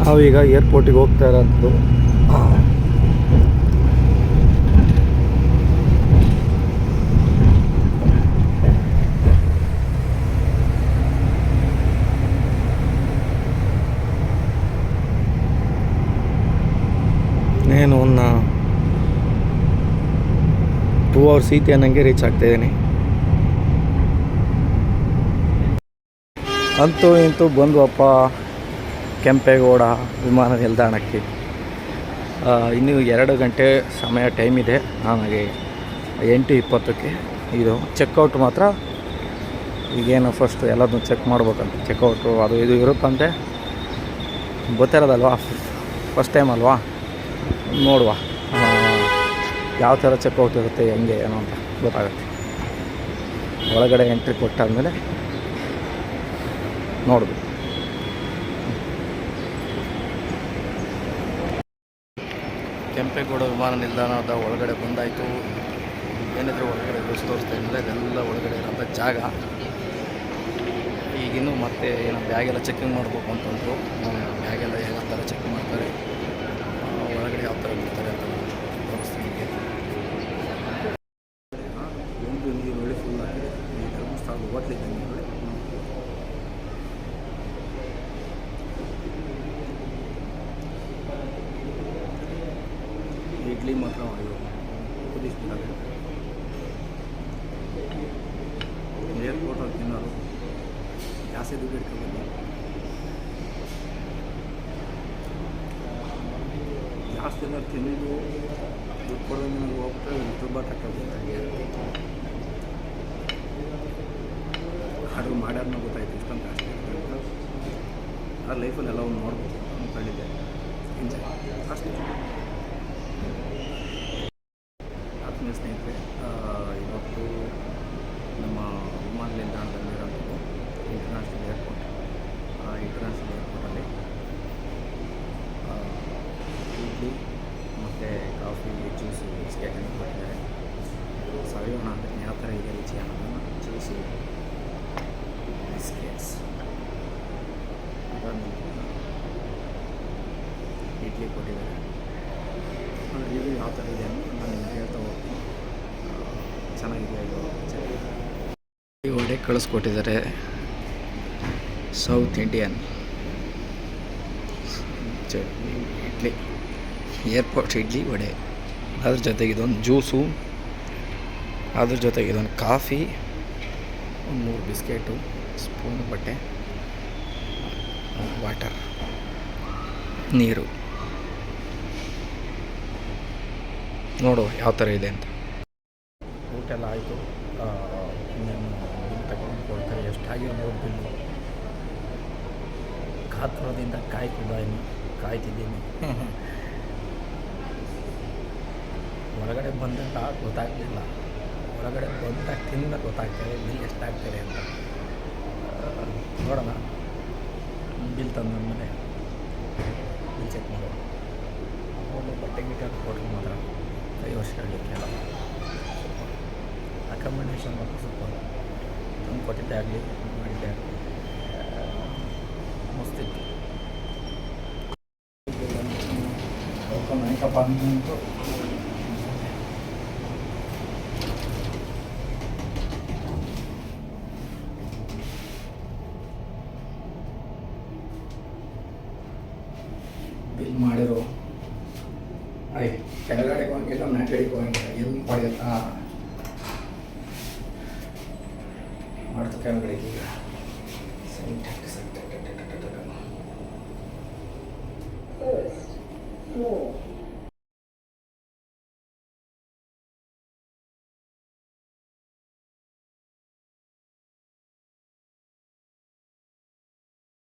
ನಾವೀಗ ಏರ್ಪೋರ್ಟಿಗೆ ಹೋಗ್ತಾ ಇರೋದು. నేను ಒಂದು 2 hours ಐತೆ ಅನ್ನಂಗೆ ರೀಚ್ ಆಗ್ತಾಯಿದ್ದೀನಿ. ಅಂತೂ ಇಂತೂ ಬಂದ್ವಪ್ಪ ಕೆಂಪೇಗೌಡ ವಿಮಾನ ನಿಲ್ದಾಣಕ್ಕೆ. ಇನ್ನೂ 2 ಗಂಟೆ ಸಮಯ ಟೈಮ್ ಇದೆ. ನನಗೆ 8:20ಕ್ಕೆ ಇದು ಚೆಕ್ಔಟ್ ಮಾತ್ರ ಈಗೇನು ಫಸ್ಟ್ ಎಲ್ಲದನ್ನು ಚೆಕ್ ಮಾಡ್ಬೇಕಂತ. ಚೆಕ್ಔಟು ಅದು ಇದು ಇರುತ್ತಂತೆ, ಗೊತ್ತಿರೋದಲ್ವಾ, ಫಸ್ಟ್ ಟೈಮ್ ಅಲ್ವಾ, ನೋಡುವ ಯಾವ ಥರ ಚೆಕ್ಔಟ್ ಇರುತ್ತೆ, ಹೆಂಗೆ ಏನೋ ಅಂತ ಗೊತ್ತಾಗುತ್ತೆ. ಒಳಗಡೆ ಎಂಟ್ರಿ ಕೊಟ್ಟಾದಮೇಲೆ ನೋಡೋದು. ಕೆಂಪೇಗೌಡ ವಿಮಾನ ನಿಲ್ದಾಣದ ಒಳಗಡೆ ಬಂದಾಯಿತು. ಏನಿದ್ರು ಒಳಗಡೆ ತೋರಿಸ್ತಾ ಇದ್ದರೆ ಅದೆಲ್ಲ ಒಳಗಡೆ ಇರೋಂಥ ಜಾಗ. ಈಗಿನ್ನೂ ಮತ್ತೆ ಏನೋ ಬ್ಯಾಗೆಲ್ಲ ಚೆಕಿಂಗ್ ಮಾಡಬೇಕು ಅಂತಂದರು. ಬ್ಯಾಗೆಲ್ಲ ಯಾವ ಥರ ಚೆಕ್ ಮಾಡ್ತಾರೆ, ಒಳಗಡೆ ಯಾವ ಥರ ಬಿಡ್ತಾರೆ ಅಂತ ತೋರಿಸ್ತೀನಿ. ಒಂದು ನೀರುಳ್ಳಿ ಫುಲ್ ಆಗಿದೆ. ಈ ಧರ್ಮಸ್ಥಳದ ಹೋಟ್ಲಿದ್ದ ನೀರುಳ್ಳಿ. ಇಡ್ಲಿ ಮಾತ್ರ ಕುದಿಸ್ಬಿಟ್ಟಾರೆ. ಏರ್ಪೋರ್ಟಲ್ಲಿ ತಿನ್ನೋರು ಜಾಸ್ತಿ ದುಡ್ಡು ಇಟ್ಕೊಂಡು ಜಾಸ್ತಿ ಎಲ್ಲ ತಿನ್ನೋದು ದುಡ್ಡು ಕೊಡೋದು ನನಗೆ ಹೋಗ್ತಾ ತುಂಬ ಕಟ್ಟೋದು. ಆರ್ಡ್ರ್ ಮಾಡ್ಯಾರನ್ನ ಗೊತ್ತಾಯ್ತು ಇಷ್ಟೊಂದು ಜಾಸ್ತಿ ಅಂತ. ಆ ಲೈಫಲ್ಲಿ ಎಲ್ಲ ಒಂದು ನೋಡ್ಬೋದು ಅಂದ್ಕೊಂಡಿದ್ದೆ. ಎಂಜಾಯ್ ಅಷ್ಟೇ. ಆತ್ಮೀಯ ಸ್ನೇಹಿತರೆ, ಇವತ್ತು ನಮ್ಮ ವಿಮಾನ ನಿಲ್ದಾಣದಲ್ಲಿರೋಂಥದ್ದು ಇಂಟರ್ನ್ಯಾಷನಲ್ ಏರ್ಪೋರ್ಟ್. ಇಂಟರ್ನ್ಯಾಷನಲ್ ಏರ್ಪೋರ್ಟಲ್ಲಿ ಇಡ್ಲಿ ಮತ್ತು ಕಾಫಿ, ಜ್ಯೂಸು, ಬಿಸ್ಕೆಟ್ ಅಂತ ಕೊಟ್ಟಿದ್ದಾರೆ. ಸವಿಯೋಣ ಅಂದರೆ ಯಾವ ಥರ ಇದೆ ರುಚಿ ಅನ್ನೋದನ್ನು. ಜ್ಯೂಸು, ಬಿಸ್ಕೆಟ್ಸ್, ಇಡ್ಲಿ ಕೊಟ್ಟಿದ್ದಾರೆ. ರಿವ್ಯೂ ಯಾವ ಥರ ಇದೆ ಅಂತ ನಾನು ನಿಮಗೆ ಹೇಳ್ತಾ ಹೋಗ್ತೀನಿ. ಚೆನ್ನಾಗಿದೆ ಇದು. ವಡೆ ಕಳಿಸ್ಕೊಟ್ಟಿದ್ದಾರೆ, south Indian chutney, idli, airport idli vada. ಅದ್ರ ಜೊತೆಗೆ ಇದೊಂದು ಜ್ಯೂಸು, ಅದ್ರ ಜೊತೆಗೆ ಇದೊಂದು ಕಾಫಿ, ಒಂದು 3 ಬಿಸ್ಕೆಟು, ಸ್ಪೂನ್, ಬಟ್ಟೆ, ವಾಟರ್, ನೀರು. ನೋಡು ಯಾವ ಥರ ಇದೆ ಅಂತ. ಊಟ ಎಲ್ಲ ಆಯಿತು. ಇನ್ನೇನು ಬಿಲ್ ತಗೊಂಡು ಕೊಡ್ತಾರೆ. ಎಷ್ಟಾಗಿರ್ಬೋದು ಬಿಲ್ಲು. ಕಾತುರದಿಂದ ಕಾಯ್ತಿದ್ದೀನಿ. ಹೊರಗಡೆ ಬಂದಾಗ ಗೊತ್ತಾಗಲಿಲ್ಲ, ಹೊರಗಡೆ ಬಂದಾಗ ತಿಂದ ಗೊತ್ತಾಗ್ತದೆ ಬಿಲ್ ಎಷ್ಟಾಗ್ತದೆ ಅಂತ. ನೋಡೋಣ, ಬಿಲ್ ತಂದಾದ್ಮೇಲೆ ಬಿಲ್ ಚೆಕ್ ಮಾಡೋಣ. ಒಂದು ಬಟ್ಟೆ ಗಿಟ್ಟೆ ಕೊಟ್ಟರೆ ಮಾತ್ರ 5 ವರ್ಷ ಹೇಳಲಿಕ್ಕೆಲ್ಲ ಅಕಾಮಿಡೇಷನ್ ಮತ್ತು ಸ್ವಲ್ಪ ತಂದು ಕೊಟ್ಟಿದ್ದೇ ಆಗಲಿ, ಮಾಡಿದ್ದೇ ಆಗಲಿ, ಮಸ್ತಿತ್ತು. ಅಂತು ಬಿಲ್ ಮಾಡಿರೋ ಕೆಳಗಡೆ ಹೋಗಿಲ್ಲ, ಮ್ಯಾಟಡಿಗೆ ಹೋಗಿಲ್ಲ, ಎಲ್ಲಿ ಪಡೆಯುತ್ತಾ ಮಾಡ್ತು ಕೆಳಗಡೆಗೆ. ಈಗ First floor.